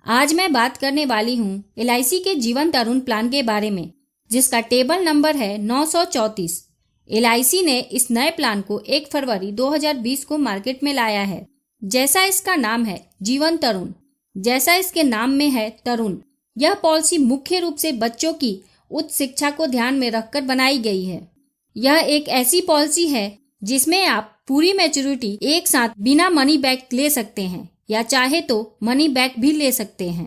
आज मैं बात करने वाली हूँ LIC के जीवन तरुण प्लान के बारे में, जिसका टेबल नंबर है 934। LIC ने इस नए प्लान को 1 फरवरी 2020 को मार्केट में लाया है। जैसा इसका नाम है जीवन तरुण, जैसा इसके नाम में है तरुण, यह पॉलिसी मुख्य रूप से बच्चों की उच्च शिक्षा को ध्यान में रखकर बनाई गई है। यह एक ऐसी पॉलिसी है जिसमें आप पूरी मैच्योरिटी एक साथ बिना मनी बैक ले सकते हैं या चाहे तो मनी बैक भी ले सकते हैं।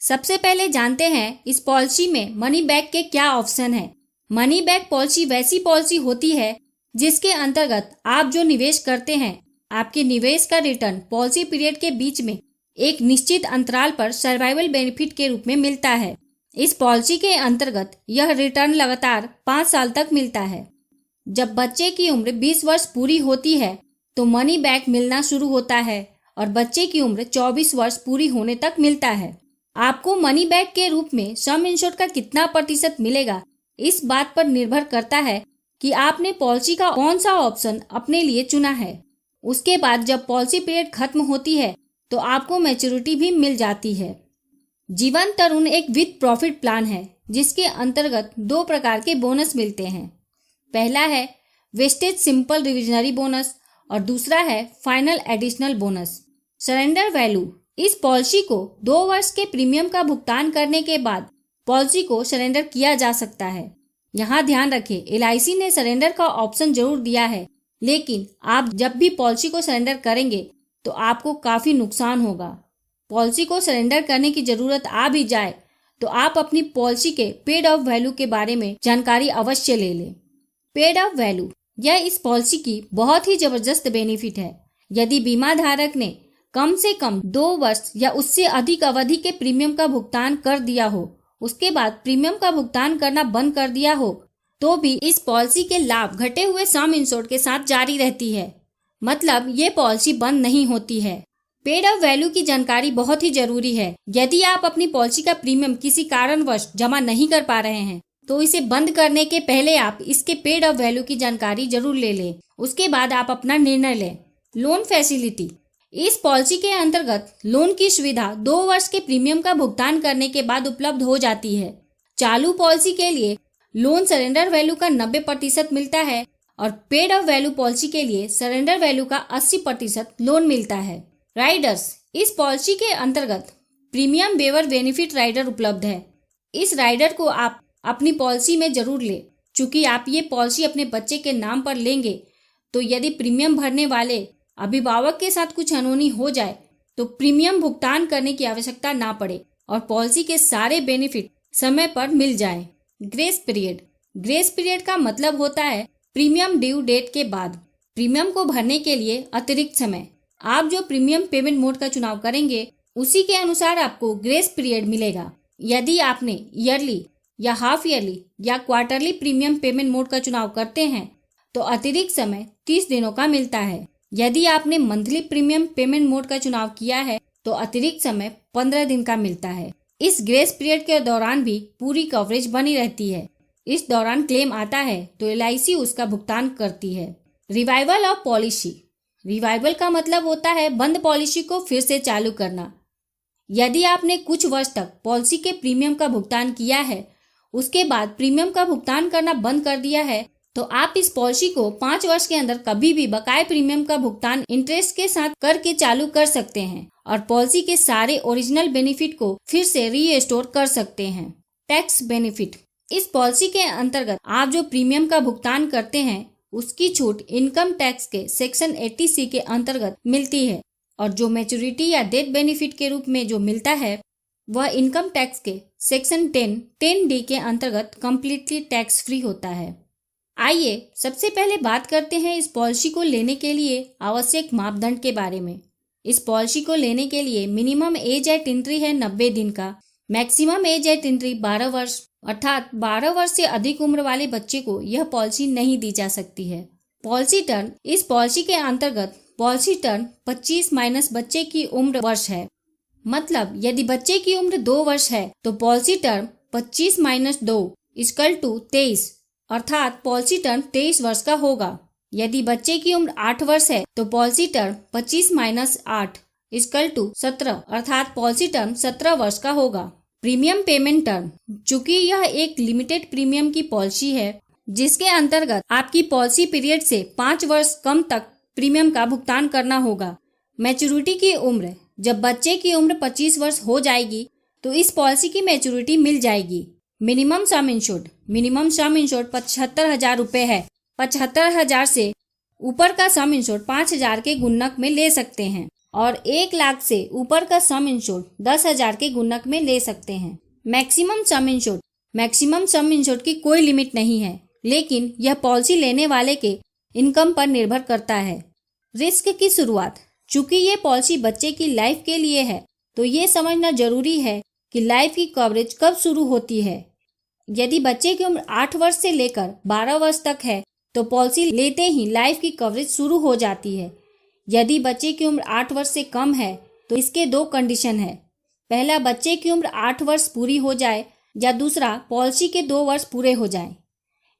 सबसे पहले जानते हैं इस पॉलिसी में मनी बैक के क्या ऑप्शन है। मनी बैक पॉलिसी वैसी पॉलिसी होती है जिसके अंतर्गत आप जो निवेश करते हैं, आपके निवेश का रिटर्न पॉलिसी पीरियड के बीच में एक निश्चित अंतराल पर सर्वाइवल बेनिफिट के रूप में मिलता है। इस पॉलिसी के अंतर्गत यह रिटर्न लगातार 5 साल तक मिलता है। जब बच्चे की उम्र 20 वर्ष पूरी होती है तो मनी बैक मिलना शुरू होता है और बच्चे की उम्र 24 वर्ष पूरी होने तक मिलता है। आपको मनी बैक के रूप में सम इंश्योर्ड का कितना प्रतिशत मिलेगा, इस बात पर निर्भर करता है कि आपने पॉलिसी का कौन सा ऑप्शन अपने लिए चुना है। उसके बाद जब पॉलिसी पीरियड खत्म होती है तो आपको मैच्योरिटी भी मिल जाती है। जीवन तरुण एक विद प्रॉफिट प्लान है जिसके अंतर्गत 2 प्रकार के बोनस मिलते हैं। पहला है वेस्टेज सिंपल रिविजनरी बोनस और दूसरा है final additional bonus. Surrender value, इस पॉलिसी को 2 वर्ष के प्रीमियम का भुगतान करने के बाद पॉलिसी को सरेंडर किया जा सकता है। यहाँ ध्यान रखें, LIC ने सरेंडर का ऑप्शन जरूर दिया है, लेकिन आप जब भी पॉलिसी को सरेंडर करेंगे तो आपको काफी नुकसान होगा। पॉलिसी को सरेंडर करने की जरूरत आ भी जाए तो आप अपनी पॉलिसी के पेड अप वैल्यू के बारे में जानकारी अवश्य ले लें। पेड अप वैल्यू, यह इस पॉलिसी की बहुत ही जबरदस्त बेनिफिट है। यदि बीमा धारक ने कम से कम 2 वर्ष या उससे अधिक अवधि के प्रीमियम का भुगतान कर दिया हो, उसके बाद प्रीमियम का भुगतान करना बंद कर दिया हो, तो भी इस पॉलिसी के लाभ घटे हुए सम इंश्योर्ड के साथ जारी रहती है। मतलब ये पॉलिसी बंद नहीं होती है। पेड अप वैल्यू की जानकारी बहुत ही जरूरी है। यदि आप अपनी पॉलिसी का प्रीमियम किसी कारणवश जमा नहीं कर पा रहे हैं तो इसे बंद करने के पहले आप इसके पेड अप वैल्यू की जानकारी जरूर ले लें। उसके बाद आप अपना निर्णय लें। लोन फैसिलिटी, इस पॉलिसी के अंतर्गत लोन की सुविधा 2 वर्ष के प्रीमियम का भुगतान करने के बाद उपलब्ध हो जाती है। चालू पॉलिसी के लिए लोन सरेंडर वैल्यू का 90% मिलता है और पेड अप वैल्यू पॉलिसी के लिए सरेंडर वैल्यू का 80% लोन मिलता है। राइडर्स, इस पॉलिसी के अंतर्गत प्रीमियम वेवर बेनिफिट राइडर उपलब्ध है। इस राइडर को आप अपनी पॉलिसी में जरूर लें। चूंकि आप ये पॉलिसी अपने बच्चे के नाम पर लेंगे तो यदि प्रीमियम भरने वाले अभिभावक के साथ कुछ अनहोनी हो जाए तो प्रीमियम भुगतान करने की आवश्यकता ना पड़े और पॉलिसी के सारे बेनिफिट समय पर मिल जाए। ग्रेस पीरियड, ग्रेस पीरियड का मतलब होता है प्रीमियम ड्यू डेट के बाद प्रीमियम को भरने के लिए अतिरिक्त समय। आप जो प्रीमियम पेमेंट मोड का चुनाव करेंगे उसी के अनुसार आपको ग्रेस पीरियड मिलेगा। यदि आपने ईयरली या हाफ ईयरली या क्वार्टरली प्रीमियम पेमेंट मोड का चुनाव करते हैं तो अतिरिक्त समय 30 दिनों का मिलता है। यदि आपने मंथली प्रीमियम पेमेंट मोड का चुनाव किया है तो अतिरिक्त समय 15 दिन का मिलता है। इस ग्रेस पीरियड के दौरान भी पूरी कवरेज बनी रहती है। इस दौरान क्लेम आता है तो LIC उसका भुगतान करती है। रिवाइवल ऑफ पॉलिसी, रिवाइवल का मतलब होता है बंद पॉलिसी को फिर से चालू करना। यदि आपने कुछ वर्ष तक पॉलिसी के प्रीमियम का भुगतान किया है, उसके बाद प्रीमियम का भुगतान करना बंद कर दिया है, तो आप इस पॉलिसी को 5 वर्ष के अंदर कभी भी बकाये प्रीमियम का भुगतान इंटरेस्ट के साथ करके चालू कर सकते हैं और पॉलिसी के सारे ओरिजिनल बेनिफिट को फिर से रीस्टोर कर सकते हैं। टैक्स बेनिफिट, इस पॉलिसी के अंतर्गत आप जो प्रीमियम का भुगतान करते हैं उसकी छूट इनकम टैक्स के सेक्शन 80C के अंतर्गत मिलती है और जो मैच्योरिटी या डेथ बेनिफिट के रूप में जो मिलता है वह इनकम टैक्स के सेक्शन 10D के अंतर्गत कम्प्लीटली टैक्स फ्री होता है। आइए सबसे पहले बात करते हैं इस पॉलिसी को लेने के लिए आवश्यक मापदंड के बारे में। इस पॉलिसी को लेने के लिए मिनिमम एज एट एंट्री है 90 दिन का, मैक्सिमम एज एट एंट्री 12 वर्ष, अर्थात 12 वर्ष से अधिक उम्र वाले बच्चे को यह पॉलिसी नहीं दी जा सकती है। पॉलिसी टर्म, इस पॉलिसी के अंतर्गत पॉलिसी टर्म 25 माइनस बच्चे की उम्र वर्ष है। मतलब यदि बच्चे की उम्र 2 वर्ष है तो policy term 25 minus 2 equal to 23, अर्थात पॉलिसी टर्म 23 वर्ष का होगा। यदि बच्चे की उम्र 8 वर्ष है तो policy term 25 minus 8 equal to 17 अर्थात पॉलिसी टर्म 17 वर्ष का होगा। प्रीमियम पेमेंट टर्म, चूंकि यह एक लिमिटेड प्रीमियम की पॉलिसी है जिसके अंतर्गत आपकी पॉलिसी पीरियड से 5 वर्ष कम तक प्रीमियम का भुगतान करना होगा। मैच्योरिटी की उम्र, जब बच्चे की उम्र 25 वर्ष हो जाएगी तो इस पॉलिसी की मैच्योरिटी मिल जाएगी। मिनिमम सम इंश्योर्ड, 75,000 रुपए है। 75,000 से ऊपर का सम इंश्योर्ड 5,000 के गुणक में ले सकते हैं और 1 लाख से ऊपर का सम इंश्योर्ड 10,000 के गुणक में ले सकते हैं। मैक्सिमम सम इंश्योर्ड की कोई लिमिट नहीं है, लेकिन यह पॉलिसी लेने वाले के इनकम पर निर्भर करता है। रिस्क की शुरुआत, चूंकि ये पॉलिसी बच्चे की लाइफ के लिए है तो ये समझना जरूरी है कि लाइफ की कवरेज कब शुरू होती है। यदि बच्चे की उम्र 8 वर्ष से लेकर 12 वर्ष तक है तो पॉलिसी लेते ही लाइफ की कवरेज शुरू हो जाती है। यदि बच्चे की उम्र 8 वर्ष से कम है तो इसके 2 कंडीशन है। पहला, बच्चे की उम्र 8 वर्ष पूरी हो जाए या दूसरा, पॉलिसी के 2 वर्ष पूरे हो जाएं।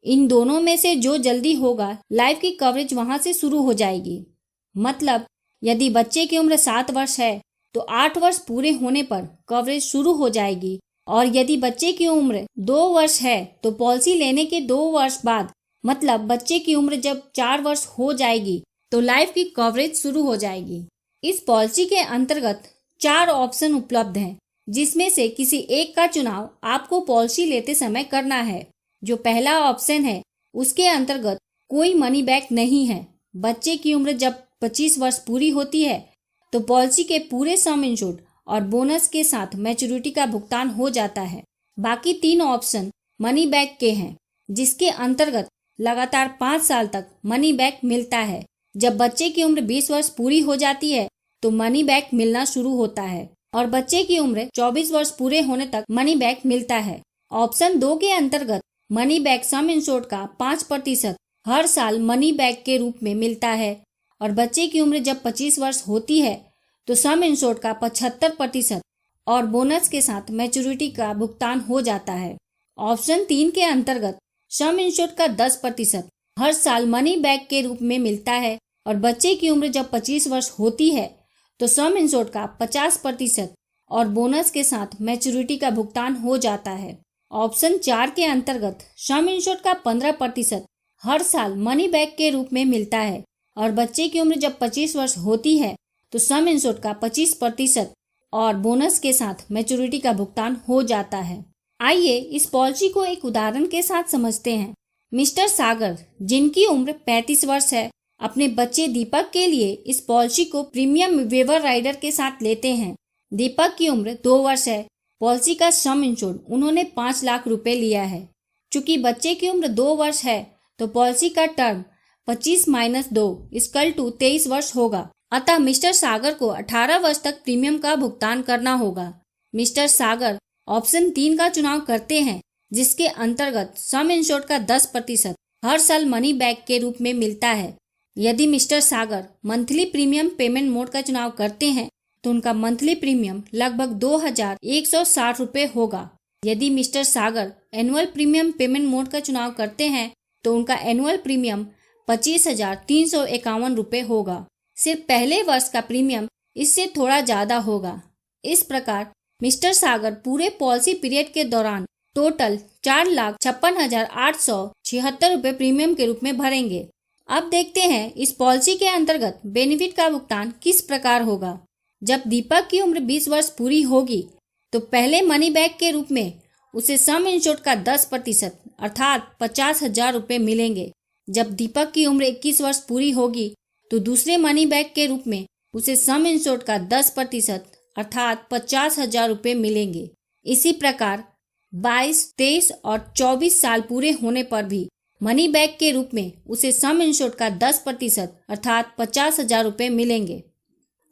इन दोनों में से जो जल्दी होगा लाइफ की कवरेज वहां से शुरू हो जाएगी। मतलब यदि बच्चे की उम्र 7 वर्ष है तो 8 वर्ष पूरे होने पर कवरेज शुरू हो जाएगी और यदि बच्चे की उम्र 2 वर्ष है तो पॉलिसी लेने के 2 वर्ष बाद, मतलब बच्चे की उम्र जब 4 वर्ष हो जाएगी तो लाइफ की कवरेज शुरू हो जाएगी। इस पॉलिसी के अंतर्गत 4 ऑप्शन उपलब्ध हैं, जिसमें से किसी एक का चुनाव आपको पॉलिसी लेते समय करना है। जो पहला ऑप्शन है उसके अंतर्गत कोई मनी बैक नहीं है। बच्चे की उम्र जब 25 वर्ष पूरी होती है तो पॉलिसी के पूरे सम इंश्योर्ड और बोनस के साथ मैच्योरिटी का भुगतान हो जाता है। बाकी 3 ऑप्शन मनी बैक के हैं, जिसके अंतर्गत लगातार 5 साल तक मनी बैक मिलता है। जब बच्चे की उम्र 20 वर्ष पूरी हो जाती है तो मनी बैक मिलना शुरू होता है और बच्चे की उम्र 24 वर्ष पूरे होने तक मनी बैक मिलता है। ऑप्शन 2 के अंतर्गत मनी बैक सम इंश्योर्ड का 5% हर साल मनी बैक के रूप में मिलता है और बच्चे की उम्र जब 25 वर्ष होती है तो सम इंश्योर्ड का 75% और बोनस के साथ मैच्योरिटी का भुगतान हो जाता है। ऑप्शन 3 के अंतर्गत सम इंश्योर्ड का 10% हर साल मनी बैक के रूप में मिलता है और बच्चे की उम्र जब 25 वर्ष होती है तो सम इंश्योर्ड का 50% और बोनस के साथ मैच्योरिटी का भुगतान हो जाता है। ऑप्शन 4 के अंतर्गत सम इंश्योर्ड का 15% हर साल मनी बैक के रूप में मिलता है और बच्चे की उम्र जब 25 वर्ष होती है तो सम इंश्योर्ड का 25% और बोनस के साथ मैच्योरिटी का भुगतान हो जाता है। आइए इस पॉलिसी को एक उदाहरण के साथ समझते हैं। मिस्टर सागर, जिनकी उम्र 35 वर्ष है, अपने बच्चे दीपक के लिए इस पॉलिसी को प्रीमियम वेवर राइडर के साथ लेते हैं। दीपक की उम्र 2 वर्ष है। पॉलिसी का सम इंश्योर्ड उन्होंने 5 लाख रुपए लिया है। चूंकि बच्चे की उम्र 2 वर्ष है तो पॉलिसी का टर्म 25 - 2 = 23 वर्ष होगा। अतः मिस्टर सागर को 18 वर्ष तक प्रीमियम का भुगतान करना होगा। मिस्टर सागर ऑप्शन 3 का चुनाव करते हैं, जिसके अंतर्गत सम इंश्योर्ड का 10% हर साल मनी बैक के रूप में मिलता है। यदि मिस्टर सागर मंथली प्रीमियम पेमेंट मोड का चुनाव करते हैं तो उनका मंथली प्रीमियम लगभग 2,160 रुपए होगा। यदि मिस्टर सागर एनुअल प्रीमियम पेमेंट मोड का चुनाव करते हैं तो उनका एनुअल प्रीमियम 25,351 रुपए होगा। सिर्फ पहले वर्ष का प्रीमियम इससे थोड़ा ज्यादा होगा। इस प्रकार मिस्टर सागर पूरे पॉलिसी पीरियड के दौरान टोटल 4,56,876 रुपए प्रीमियम के रूप में भरेंगे। अब देखते हैं इस पॉलिसी के अंतर्गत बेनिफिट का भुगतान किस प्रकार होगा। जब दीपक की उम्र 20 वर्ष पूरी होगी तो पहले मनी बैक के रूप में उसे सम इंश्योर्ड का 10% अर्थात 50,000 रुपए मिलेंगे। जब दीपक की उम्र 21 वर्ष पूरी होगी तो दूसरे मनी बैक के रूप में उसे सम इंश्योर्ड का 10% अर्थात 50,000 रुपए मिलेंगे। इसी प्रकार 22, 23 और 24 साल पूरे होने पर भी मनी बैक के रूप में उसे सम इंश्योर्ड का 10% अर्थात 50,000 रुपए मिलेंगे।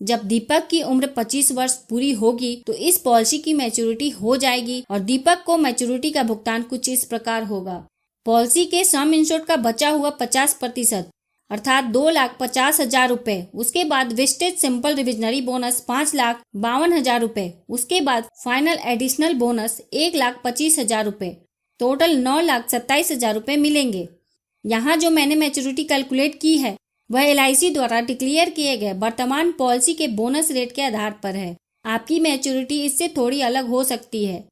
जब दीपक की उम्र 25 वर्ष पूरी होगी तो इस पॉलिसी की मैच्योरिटी हो जाएगी और दीपक को मैच्योरिटी का भुगतान कुछ इस प्रकार होगा। पॉलिसी के सम इंश्योर्ड का बचा हुआ 50% अर्थात 2,50,000 रुपए, उसके बाद वेस्टेज सिंपल रिविजनरी बोनस 5,52,000 रुपए, उसके बाद फाइनल एडिशनल बोनस 1,25,000 रुपए, टोटल 9,27,000 रुपए मिलेंगे। यहाँ जो मैंने मैच्योरिटी कैलकुलेट की है वह LIC द्वारा डिक्लेयर किए गए वर्तमान पॉलिसी के बोनस रेट के आधार पर है। आपकी मैच्योरिटी इससे थोड़ी अलग हो सकती है।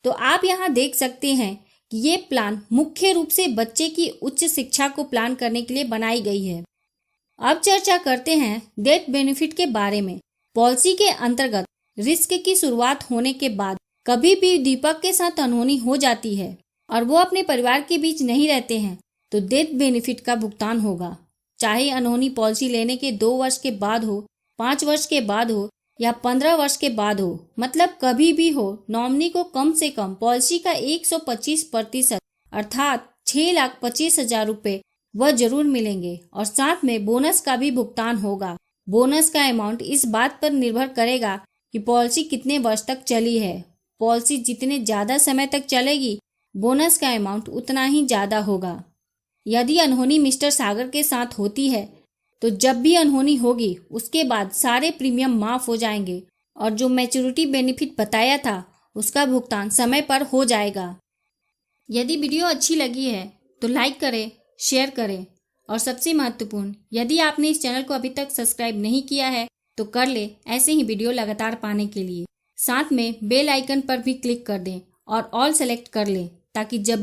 तो आप यहाँ देख सकते हैं कि ये प्लान मुख्य रूप से बच्चे की उच्च शिक्षा को प्लान करने के लिए बनाई गई है। अब चर्चा करते हैं डेथ बेनिफिट के बारे में। पॉलिसी के अंतर्गत रिस्क की शुरुआत होने के बाद कभी भी दीपक के साथ अनहोनी हो जाती है और वो अपने परिवार के बीच नहीं रहते हैं तो डेथ बेनिफिट का भुगतान होगा। चाहे अनहोनी पॉलिसी लेने के 2 वर्ष के बाद हो, 5 वर्ष के बाद हो या 15 वर्ष के बाद हो, मतलब कभी भी हो, नॉमिनी को कम से कम पॉलिसी का 125% अर्थात 6,25,000 रुपए वह जरूर मिलेंगे और साथ में बोनस का भी भुगतान होगा। बोनस का अमाउंट इस बात पर निर्भर करेगा कि पॉलिसी कितने वर्ष तक चली है। पॉलिसी जितने ज्यादा समय तक चलेगी, बोनस का अमाउंट उतना ही ज्यादा होगा। यदि अनहोनी मिस्टर सागर के साथ होती है तो जब भी अनहोनी होगी उसके बाद सारे प्रीमियम माफ हो जाएंगे और जो मैच्योरिटी बेनिफिट बताया था उसका भुगतान समय पर हो जाएगा। यदि वीडियो अच्छी लगी है तो लाइक करें, शेयर करें और सबसे महत्वपूर्ण, यदि आपने इस चैनल को अभी तक सब्सक्राइब नहीं किया है तो कर ले ऐसे ही वीडियो लगातार पाने के लिए। साथ में बेल आइकन पर भी क्लिक कर दें और ऑल सेलेक्ट कर लें ताकि जब